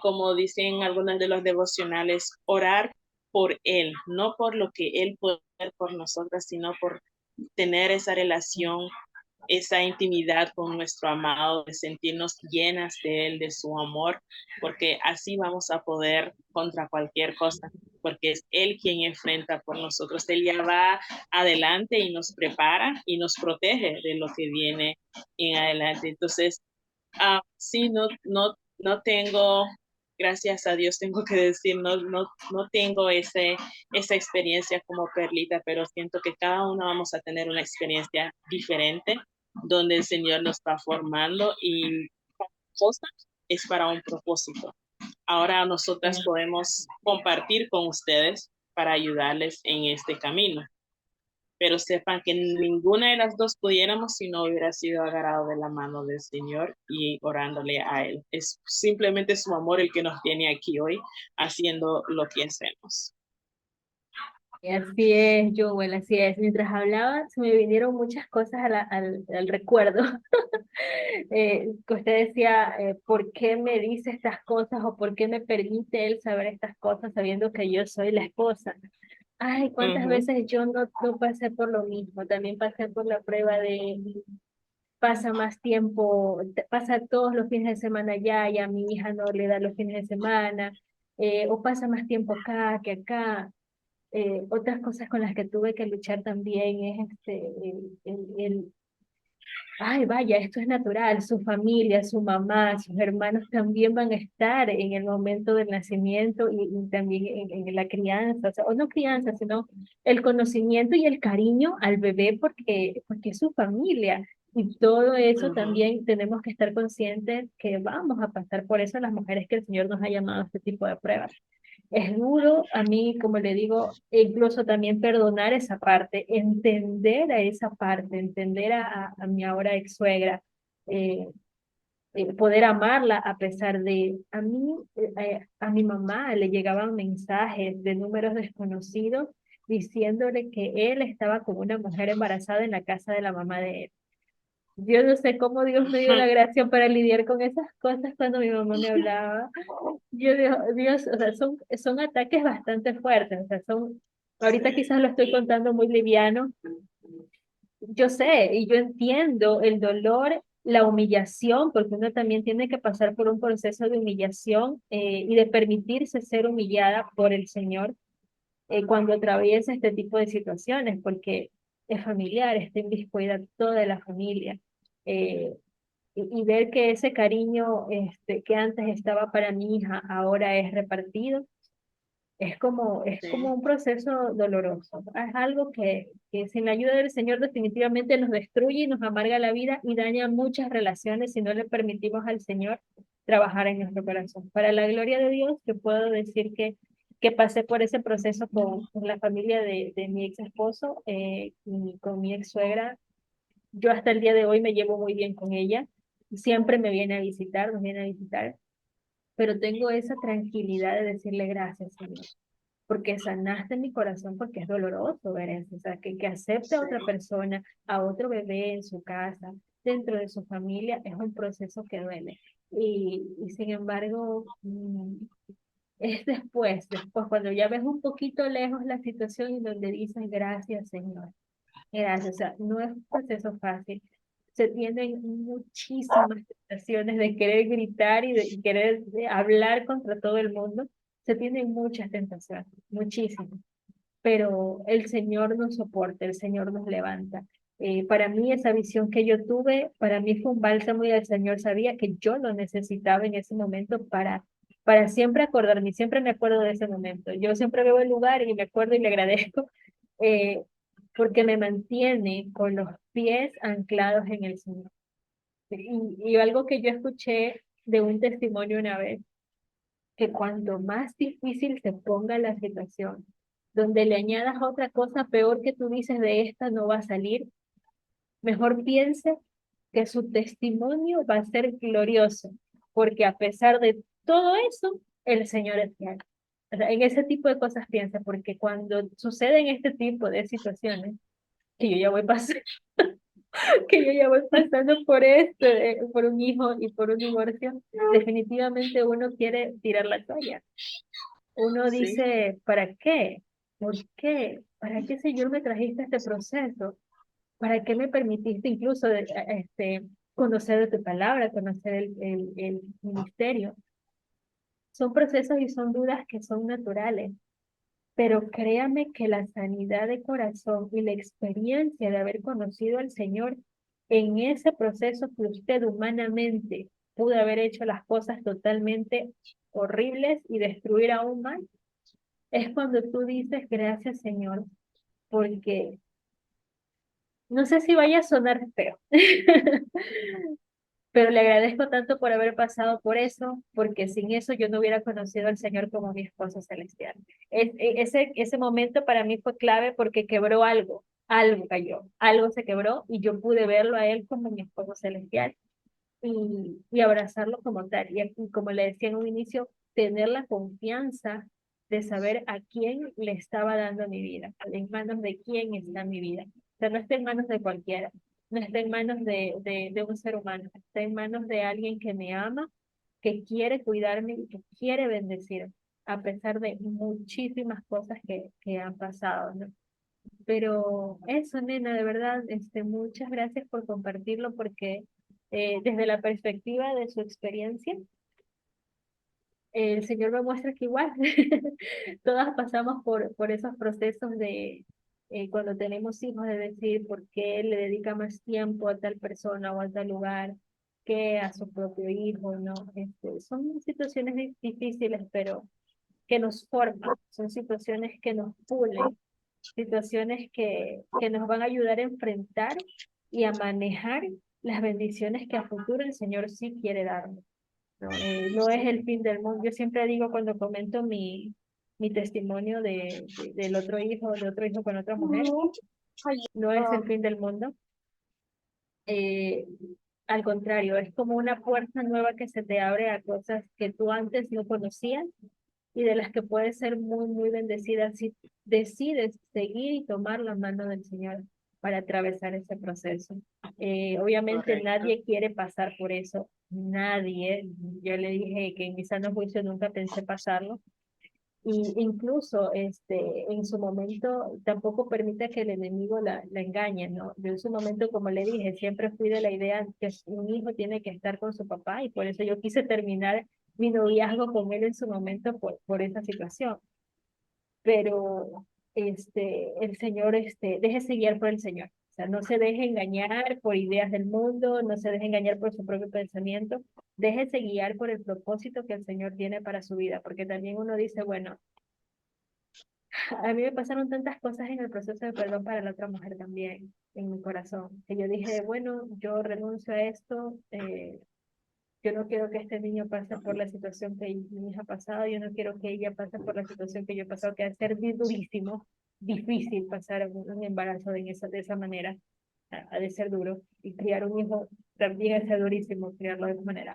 como dicen algunas de los devocionales, orar por Él, no por lo que Él puede hacer por nosotras, sino por tener esa relación, esa intimidad con nuestro amado, de sentirnos llenas de Él, de su amor, porque así vamos a poder contra cualquier cosa, porque es Él quien enfrenta por nosotros. Él ya va adelante y nos prepara y nos protege de lo que viene en adelante. Entonces, sí, no tengo gracias a Dios tengo que decir, no tengo esa experiencia como Perlita, pero siento que cada uno vamos a tener una experiencia diferente donde el Señor nos está formando y cada cosa es para un propósito. Ahora nosotras podemos compartir con ustedes para ayudarles en este camino. Pero sepan que ninguna de las dos pudiéramos si no hubiera sido agarrado de la mano del Señor y orándole a Él. Es simplemente su amor el que nos tiene aquí hoy haciendo lo que hacemos. Y así es, Joel, así es. Mientras hablaba, se me vinieron muchas cosas al recuerdo. Que usted decía, ¿por qué me dice estas cosas o por qué me permite él saber estas cosas sabiendo que yo soy la esposa? Ay, cuántas veces yo no pasé por lo mismo. También pasé por la prueba de pasa más tiempo, pasa todos los fines de semana allá y a mi hija no le da los fines de semana, o pasa más tiempo acá que acá. Otras cosas con las que tuve que luchar también es ay, vaya, esto es natural, su familia, su mamá, sus hermanos también van a estar en el momento del nacimiento y también en la crianza, o no crianza, sino el conocimiento y el cariño al bebé porque es su familia. Y todo eso también tenemos que estar conscientes que vamos a pasar por eso las mujeres que el Señor nos ha llamado a este tipo de pruebas. Es duro a mí, como le digo, incluso también perdonar esa parte, entender a esa parte, entender a mi ahora ex suegra, eh, poder amarla a pesar de, a mi mamá le llegaban mensajes de números desconocidos diciéndole que él estaba con una mujer embarazada en la casa de la mamá de él. Yo no sé cómo Dios me dio la gracia para lidiar con esas cosas cuando mi mamá me hablaba. Yo digo, Dios, o sea, son ataques bastante fuertes, o sea, ahorita quizás lo estoy contando muy liviano. Yo sé y yo entiendo el dolor, la humillación, porque uno también tiene que pasar por un proceso de humillación y de permitirse ser humillada por el Señor cuando atraviesa este tipo de situaciones, porque es familiar, está inviscuida toda la familia. Eh, y ver que ese cariño que antes estaba para mi hija ahora es repartido, es como un proceso doloroso. Es algo que sin la ayuda del Señor definitivamente nos destruye y nos amarga la vida y daña muchas relaciones si no le permitimos al Señor trabajar en nuestro corazón. Para la gloria de Dios, te puedo decir que pasé por ese proceso con la familia de mi ex esposo y con mi ex suegra. Yo hasta el día de hoy me llevo muy bien con ella. Siempre me viene a visitar, nos viene a visitar, pero tengo esa tranquilidad de decirle gracias, Señor, porque sanaste mi corazón, porque es doloroso ver eso, o sea, que acepte a otra persona, a otro bebé en su casa, dentro de su familia, es un proceso que duele. Y sin embargo, es después, cuando ya ves un poquito lejos la situación y donde dices gracias, Señor. Gracias, o sea, no es un proceso fácil. Se tienen muchísimas tentaciones de querer gritar y de querer hablar contra todo el mundo. Se tienen muchas tentaciones, muchísimas. Pero el Señor nos soporta, el Señor nos levanta. Para mí esa visión que yo tuve, para mí fue un bálsamo y el Señor sabía que yo lo necesitaba en ese momento para siempre acordarme, siempre me acuerdo de ese momento. Yo siempre veo el lugar y me acuerdo y le agradezco eh, porque me mantiene con los pies anclados en el Señor. Y algo que yo escuché de un testimonio una vez, que cuanto más difícil se ponga la situación, donde le añadas otra cosa peor que tú dices de esta no va a salir, mejor piense que su testimonio va a ser glorioso, porque a pesar de todo eso, el Señor es fiel. O sea, en ese tipo de cosas piensa, porque cuando suceden este tipo de situaciones, que yo ya voy pasando, que yo ya voy pasando por esto, por un hijo y por un divorcio, definitivamente uno quiere tirar la toalla. Uno Sí, dice, ¿para qué? ¿Por qué? ¿Para qué, Señor, me trajiste este proceso? ¿Para qué me permitiste incluso conocer de tu palabra, conocer el ministerio? Son procesos y son dudas que son naturales, pero créame que la sanidad de corazón y la experiencia de haber conocido al Señor en ese proceso que usted humanamente pude haber hecho las cosas totalmente horribles y destruir aún más, es cuando tú dices gracias Señor, porque no sé si vaya a sonar feo, pero le agradezco tanto por haber pasado por eso, porque sin eso yo no hubiera conocido al Señor como mi esposo celestial. Ese momento para mí fue clave porque quebró algo, algo cayó, algo se quebró y yo pude verlo a él como mi esposo celestial y abrazarlo como tal. Y como le decía en un inicio, tener la confianza de saber a quién le estaba dando mi vida, en manos de quién está mi vida. O sea, no está en manos de cualquiera, no está en manos de un ser humano, está en manos de alguien que me ama, que quiere cuidarme y que quiere bendecirme, a pesar de muchísimas cosas que han pasado, ¿no? Pero eso, nena, de verdad, muchas gracias por compartirlo porque desde la perspectiva de su experiencia, el Señor me muestra que igual todas pasamos por esos procesos de cuando tenemos hijos, de decir por qué le dedica más tiempo a tal persona o a tal lugar que a su propio hijo, ¿no? Son situaciones difíciles, pero que nos forman, son situaciones que nos pulen, situaciones que nos van a ayudar a enfrentar y a manejar las bendiciones que a futuro el Señor sí quiere darnos. No, no es el fin del mundo. Yo siempre digo cuando comento mi testimonio del otro hijo, de otro hijo con otra mujer, no es el fin del mundo. Eh, Al contrario, es como una puerta nueva que se te abre a cosas que tú antes no conocías y de las que puedes ser muy, muy bendecida si decides seguir y tomar la mano del Señor para atravesar ese proceso. Obviamente Correcto. nadie quiere pasar por eso, nadie. Yo le dije que en mi sano juicio nunca pensé pasarlo. Y incluso en su momento tampoco permite que el enemigo la engañe, ¿no? Yo en su momento, como le dije, siempre fui de la idea que un hijo tiene que estar con su papá y por eso yo quise terminar mi noviazgo con él en su momento por esa situación. Pero el Señor, déjese guiar por el Señor. O sea, no se deje engañar por ideas del mundo, no se deje engañar por su propio pensamiento, déjese guiar por el propósito que el Señor tiene para su vida, porque también uno dice, bueno, a mí me pasaron tantas cosas en el proceso de perdón para la otra mujer también, en mi corazón, que yo dije, bueno, yo renuncio a esto, yo no quiero que este niño pase por la situación que mi hija ha pasado, yo no quiero que ella pase por la situación que yo he pasado, que ha de ser durísimo, difícil pasar un embarazo de esa manera, ha de ser duro, y criar un hijo también ha de ser durísimo, criarlo de esa manera.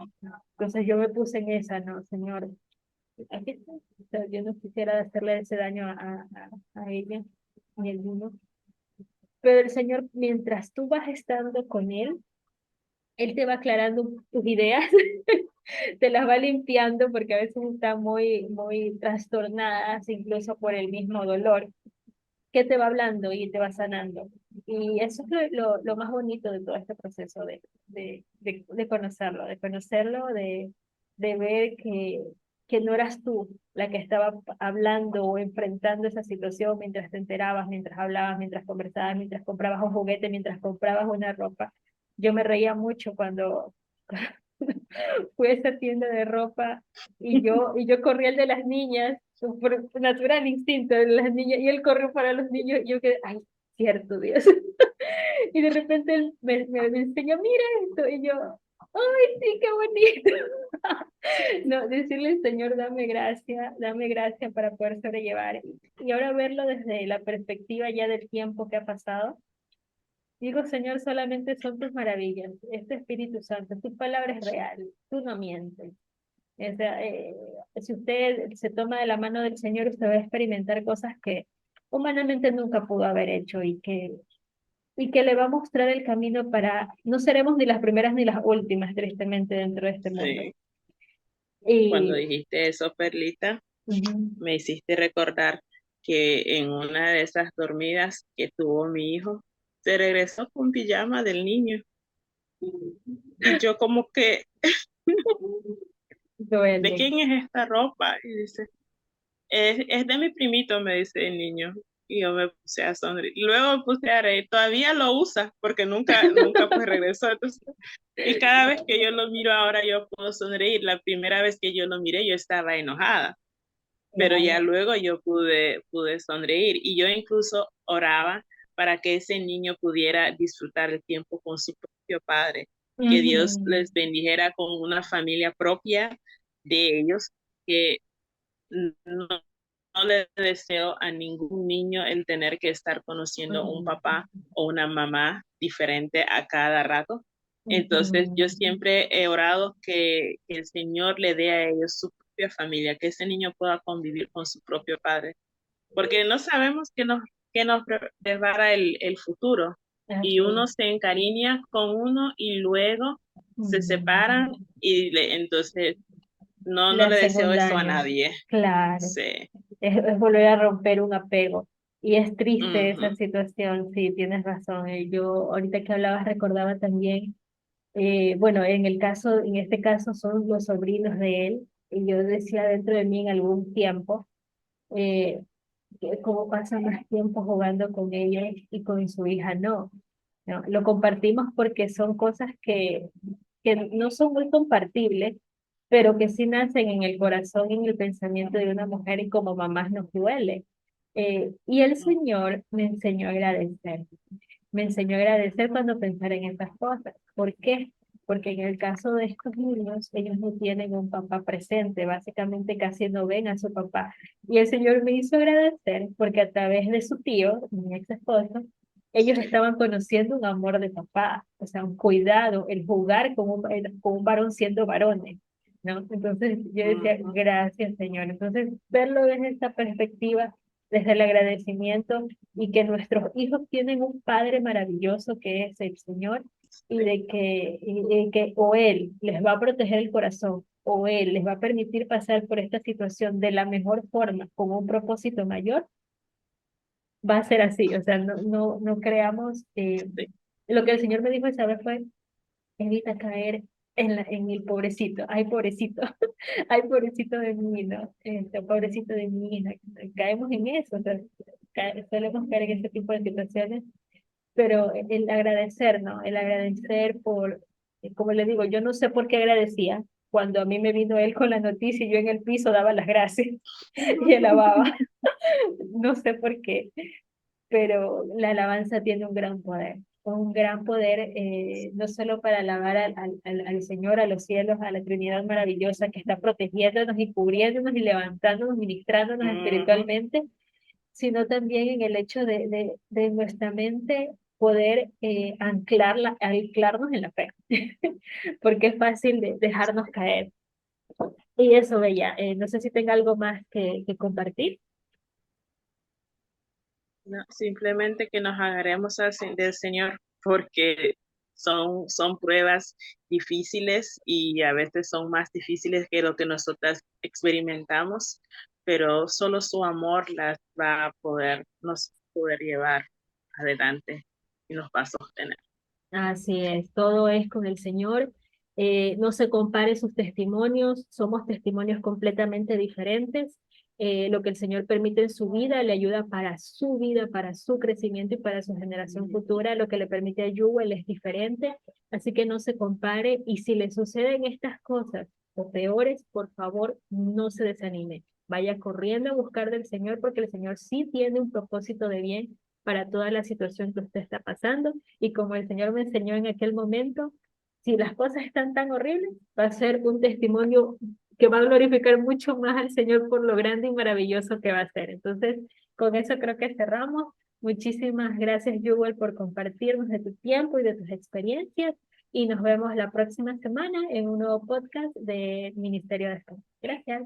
Entonces yo me puse en esa, no, señor, aquí está. O sea, yo no quisiera hacerle ese daño a ella ni al niño, pero el Señor, mientras tú vas estando con Él te va aclarando tus ideas, te las va limpiando porque a veces están muy, muy trastornadas, incluso por el mismo dolor, que te va hablando y te va sanando. Y eso es lo más bonito de todo este proceso de conocerlo, de ver que no eras tú la que estaba hablando o enfrentando esa situación mientras te enterabas, mientras hablabas, mientras conversabas, mientras comprabas un juguete, mientras comprabas una ropa. Yo me reía mucho cuando fui a esa tienda de ropa y yo corrí el de las niñas, por natural instinto de las niñas, y él corrió para los niños, y yo quedé, ay, cierto, Dios. Y de repente él me enseñó, mira esto, y yo, ay, sí, qué bonito. No, decirle, Señor, dame gracia para poder sobrellevar. Y ahora verlo desde la perspectiva ya del tiempo que ha pasado. Digo, Señor, solamente son tus maravillas, este Espíritu Santo, tu palabra es real, tú no mientes. O sea, si usted se toma de la mano del Señor, usted va a experimentar cosas que humanamente nunca pudo haber hecho y que le va a mostrar el camino para, no seremos ni las primeras ni las últimas, tristemente, dentro de este mundo. Sí. Cuando Y, dijiste eso, Perlita, ujú, me hiciste recordar que en una de esas dormidas que tuvo mi hijo, se regresó con pijama del niño. Y yo como que, ¿de duele. quién es esta ropa? Y dice, es de mi primito, me dice el niño. y yo me puse a sonreír. Y luego me puse a reír. Todavía lo usa porque nunca pues regresó. Entonces, y cada vez que yo lo miro ahora yo puedo sonreír. La primera vez que yo lo miré yo estaba enojada, pero ya Claro. luego yo pude sonreír y yo incluso oraba para que ese niño pudiera disfrutar el tiempo con su propio padre, que Dios Ujú, les bendijera con una familia propia de ellos, que no, no le deseo a ningún niño el tener que estar conociendo un ujú, papá o una mamá diferente a cada rato. Entonces, yo ujú. siempre he orado que el Señor le dé a ellos su propia familia, que ese niño pueda convivir con su propio padre, porque no sabemos qué nos depara el futuro. Y Así uno es. se encariña con uno y luego se separan Ujú. y entonces Le no le hacen deseo un eso a daño, nadie. claro. Sí. Es volver a romper un apego. Y es triste esa Ujú, situación, sí, tienes razón. Yo ahorita que hablabas recordaba también, bueno, en este caso son los sobrinos de él, y yo decía dentro de mí en algún tiempo, eh, que cómo pasa más tiempo jugando con ellos y con su hija no. ¿No? Lo compartimos porque son cosas que no son muy compartibles, pero que sí nacen en el corazón y en el pensamiento de una mujer y como mamás nos duele. Y el Señor me enseñó a agradecer. Me enseñó a agradecer cuando pensar en estas cosas. ¿Por qué? Porque en el caso de estos niños, ellos no tienen un papá presente, básicamente casi no ven a su papá. Y el Señor me hizo agradecer porque a través de su tío, mi ex esposo, ellos sí. estaban conociendo un amor de papá, o sea, un cuidado, el jugar con un varón siendo varones, ¿no? Entonces yo decía, Ujú, gracias, Señor. Entonces, verlo desde esta perspectiva, desde el agradecimiento y que nuestros hijos tienen un padre maravilloso que es el Señor y sí. de que o Él les va a proteger el corazón o Él les va a permitir pasar por esta situación de la mejor forma, con un propósito mayor, va a ser así. O sea, no creamos, Sí. lo que el Señor me dijo esa vez fue, evita caer en el pobrecito, ay pobrecito, ay pobrecito de mí, ¿no? Pobrecito de mí, ¿no? Caemos en eso, o sea, solemos caer en ese tipo de situaciones, pero el agradecer, ¿no? El agradecer por, como le digo, yo no sé por qué agradecía, cuando a mí me vino él con la noticia y yo en el piso daba las gracias y alababa, no sé por qué, pero la alabanza tiene un gran poder, no solo para alabar al Señor, a los cielos, a la Trinidad maravillosa que está protegiéndonos y cubriéndonos y levantándonos, ministrándonos Ujú, espiritualmente, sino también en el hecho de nuestra mente poder anclarnos en la fe, porque es fácil dejarnos sí. caer. Y eso, Bella, no sé si tenga algo más que compartir. No, simplemente que nos agarremos del Señor porque son pruebas difíciles y a veces son más difíciles que lo que nosotras experimentamos, pero solo su amor las va a nos poder llevar adelante y nos va a sostener. Así es, todo es con el Señor. No se compare sus testimonios, somos testimonios completamente diferentes. Lo que el Señor permite en su vida le ayuda para su vida, para su crecimiento y para su generación futura. Lo que le permite a Yuel es diferente, así que no se compare. Y si le suceden estas cosas o peores, por favor, no se desanime. Vaya corriendo a buscar del Señor porque el Señor sí tiene un propósito de bien para toda la situación que usted está pasando y como el Señor me enseñó en aquel momento, si las cosas están tan horribles, va a ser un testimonio que va a glorificar mucho más al Señor por lo grande y maravilloso que va a ser. Entonces, con eso creo que cerramos. Muchísimas gracias, Yuval, por compartirnos de tu tiempo y de tus experiencias. Y nos vemos la próxima semana en un nuevo podcast de Ministerio de España. Gracias.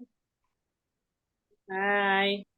Bye.